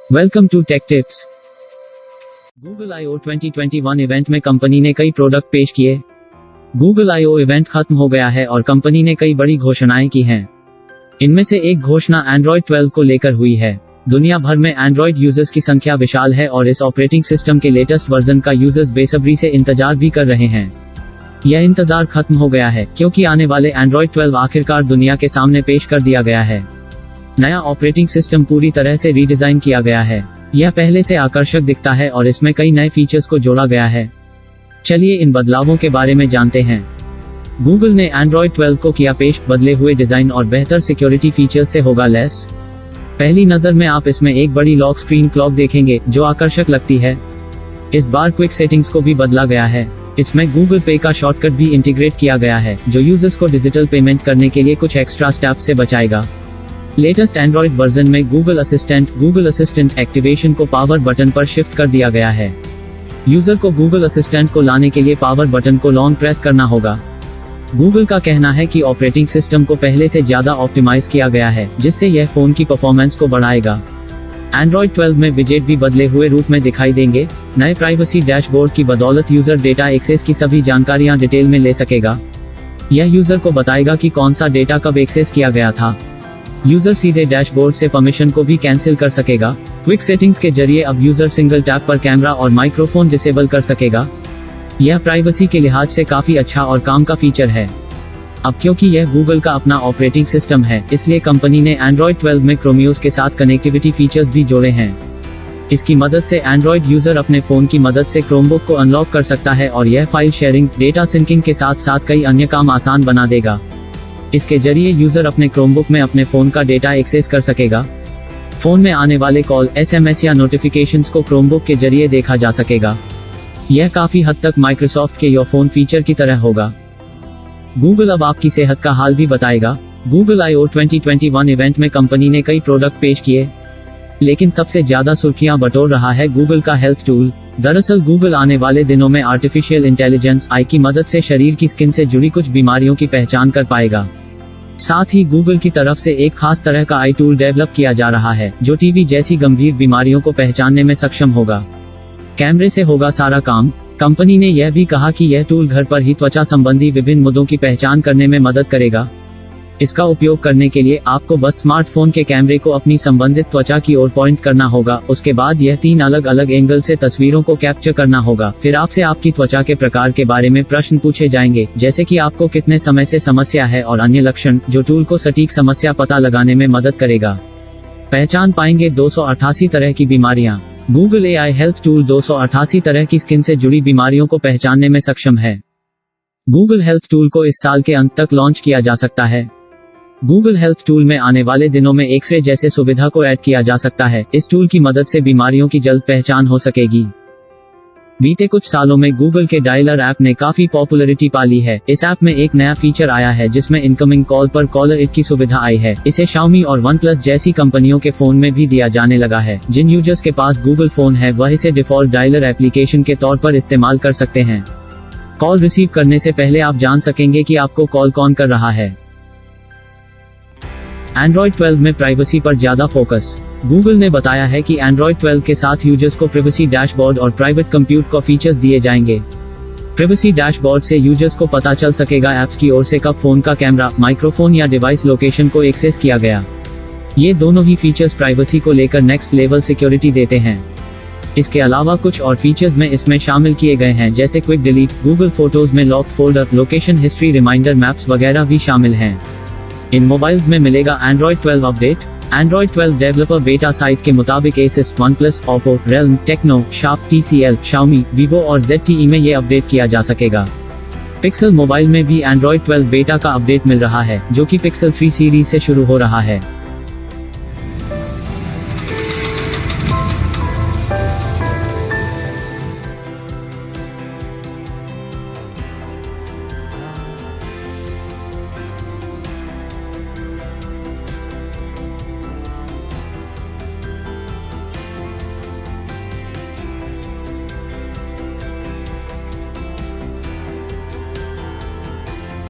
Welcome to tech tips. Google I/O 2021 event में company ने कई प्रोडक्ट पेश किए। गूगल I/O इवेंट खत्म हो गया है और कंपनी ने कई बड़ी घोषणाएं की हैं। इनमें से एक घोषणा एंड्रॉयड 12 को लेकर हुई है। दुनिया भर में एंड्रॉयड यूजर्स की संख्या विशाल है और इस ऑपरेटिंग सिस्टम के लेटेस्ट वर्जन का यूजर्स बेसब्री से इंतजार भी कर रहे हैं। यह इंतजार खत्म हो गया है क्योंकि आने वाले एंड्रॉयड 12 आखिरकार दुनिया के सामने पेश कर दिया गया है। नया ऑपरेटिंग सिस्टम पूरी तरह से रीडिजाइन किया गया है। यह पहले से आकर्षक दिखता है और इसमें कई नए फीचर्स को जोड़ा गया है। चलिए इन बदलावों के बारे में जानते हैं। गूगल ने एंड्रॉयड 12 को किया पेश, बदले हुए डिजाइन और बेहतर सिक्योरिटी फीचर्स से होगा लैस। पहली नजर में आप इसमें एक बड़ी लॉक स्क्रीन क्लॉक देखेंगे जो आकर्षक लगती है। इस बार क्विक सेटिंग्स को भी बदला गया है। इसमें गूगल पे का शॉर्टकट भी इंटीग्रेट किया गया है जो यूजर्स को डिजिटल पेमेंट करने के लिए कुछ एक्स्ट्रा स्टेप्स से बचाएगा। लेटेस्ट एंड्रॉयड वर्जन में गूगल असिस्टेंट एक्टिवेशन को पावर बटन पर शिफ्ट कर दिया गया है। यूजर को गूगल असिस्टेंट को लाने के लिए पावर बटन को लॉन्ग प्रेस करना होगा। गूगल का कहना है कि ऑपरेटिंग सिस्टम को पहले से ज्यादा ऑप्टिमाइज किया गया है जिससे यह फोन की परफॉर्मेंस को बढ़ाएगा। एंड्रॉयड 12 में विजेट भी बदले हुए रूप में दिखाई देंगे। नए प्राइवेसी डैशबोर्ड की बदौलत यूजर डेटा एक्सेस की सभी जानकारियां डिटेल में ले सकेगा। यह यूजर को बताएगा कि कौन सा डेटा कब एक्सेस किया गया था। यूजर सीधे डैशबोर्ड से परमिशन को भी कैंसिल कर सकेगा। क्विक सेटिंग्स के जरिए अब यूजर सिंगल टैप पर कैमरा और माइक्रोफोन डिसेबल कर सकेगा। यह प्राइवेसी के लिहाज से काफी अच्छा और काम का फीचर है। अब क्योंकि यह गूगल का अपना ऑपरेटिंग सिस्टम है, इसलिए कंपनी ने एंड्रॉयड 12 में क्रोमियोस के साथ कनेक्टिविटी फीचर्स भी जोड़े हैं। इसकी मदद से एंड्रॉयड यूजर अपने फोन की मदद से क्रोमबुक को अनलॉक कर सकता है और यह फाइल शेयरिंग, डेटा सिंकिंग के साथ साथ कई अन्य काम आसान बना देगा। इसके जरिए यूजर अपने क्रोमबुक में अपने फोन का डेटा एक्सेस कर सकेगा। फोन में आने वाले कॉल, SMS या नोटिफिकेशंस को क्रोमबुक के जरिए देखा जा सकेगा। यह काफी हद तक माइक्रोसॉफ्ट के योर फोन फीचर की तरह होगा। गूगल अब आपकी सेहत का हाल भी बताएगा। गूगल I/O 2021 इवेंट में कंपनी ने कई प्रोडक्ट पेश किए, लेकिन सबसे ज्यादा सुर्खियां बटोर रहा है गूगल का हेल्थ टूल। दरअसल गूगल आने वाले दिनों में आर्टिफिशियल इंटेलिजेंस AI की मदद से शरीर की स्किन से जुड़ी कुछ बीमारियों की पहचान कर पाएगा। साथ ही गूगल की तरफ से एक खास तरह का आई टूल डेवलप किया जा रहा है जो टीबी जैसी गंभीर बीमारियों को पहचानने में सक्षम होगा। कैमरे से होगा सारा काम। कंपनी ने यह भी कहा कि यह टूल घर पर ही त्वचा संबंधी विभिन्न मुद्दों की पहचान करने में मदद करेगा। इसका उपयोग करने के लिए आपको बस स्मार्टफोन के कैमरे को अपनी संबंधित त्वचा की ओर पॉइंट करना होगा। उसके बाद यह 3 अलग अलग एंगल से तस्वीरों को कैप्चर करना होगा। फिर आपसे आपकी त्वचा के प्रकार के बारे में प्रश्न पूछे जाएंगे, जैसे कि आपको कितने समय से समस्या है और अन्य लक्षण, जो टूल को सटीक समस्या पता लगाने में मदद करेगा। पहचान पाएंगे 288 तरह की बीमारियां। गूगल AI हेल्थ टूल 288 तरह की स्किन से जुड़ी बीमारियों को पहचानने में सक्षम है। गूगल हेल्थ टूल को इस साल के अंत तक लॉन्च किया जा सकता है। गूगल हेल्थ टूल में आने वाले दिनों में एक्सरे जैसे सुविधा को ऐड किया जा सकता है। इस टूल की मदद से बीमारियों की जल्द पहचान हो सकेगी। बीते कुछ सालों में गूगल के डायलर ऐप ने काफी पॉपुलैरिटी पा ली है। इस ऐप में एक नया फीचर आया है जिसमें इनकमिंग कॉल पर कॉलर इट की सुविधा आई है। इसे Xiaomi और OnePlus जैसी कंपनियों के फोन में भी दिया जाने लगा है। जिन यूजर्स के पास गूगल फोन है वह इसे डिफॉल्ट डायलर एप्लीकेशन के तौर पर इस्तेमाल कर सकते हैं। कॉल रिसीव करने से पहले आप जान सकेंगे कि आपको कॉल कौन कर रहा है। एंड्रॉयड 12 में प्राइवेसी पर ज्यादा फोकस। गूगल ने बताया है कि एंड्रॉयड 12 के साथ यूजर्स को प्राइवेसी डैशबोर्ड और प्राइवेट कंप्यूट को फीचर्स दिए जाएंगे। प्राइवेसी डैशबोर्ड से यूजर्स को पता चल सकेगा ऐप्स की ओर से कब फोन का कैमरा, माइक्रोफोन या डिवाइस लोकेशन को एक्सेस किया गया। ये दोनों ही फीचर्स प्राइवेसी को लेकर नेक्स्ट लेवल सिक्योरिटी देते हैं। इसके अलावा कुछ और फीचर्स में इसमें शामिल किए गए हैं, जैसे क्विक डिलीट, गूगल फोटोज में locked folder, location history, reminder, maps वगैरह भी शामिल हैं। इन मोबाइल्स में मिलेगा एंड्रॉयड 12 अपडेट। एंड्रॉयड 12 डेवलपर बेटा साइट के मुताबिक Asus, OnePlus, Oppo, Realme, Tecno, Sharp, TCL, Xiaomi, Vivo और ZTE में ये अपडेट किया जा सकेगा। पिक्सल मोबाइल में भी एंड्रॉयड 12 बेटा का अपडेट मिल रहा है जो कि पिक्सल 3 सीरीज से शुरू हो रहा है।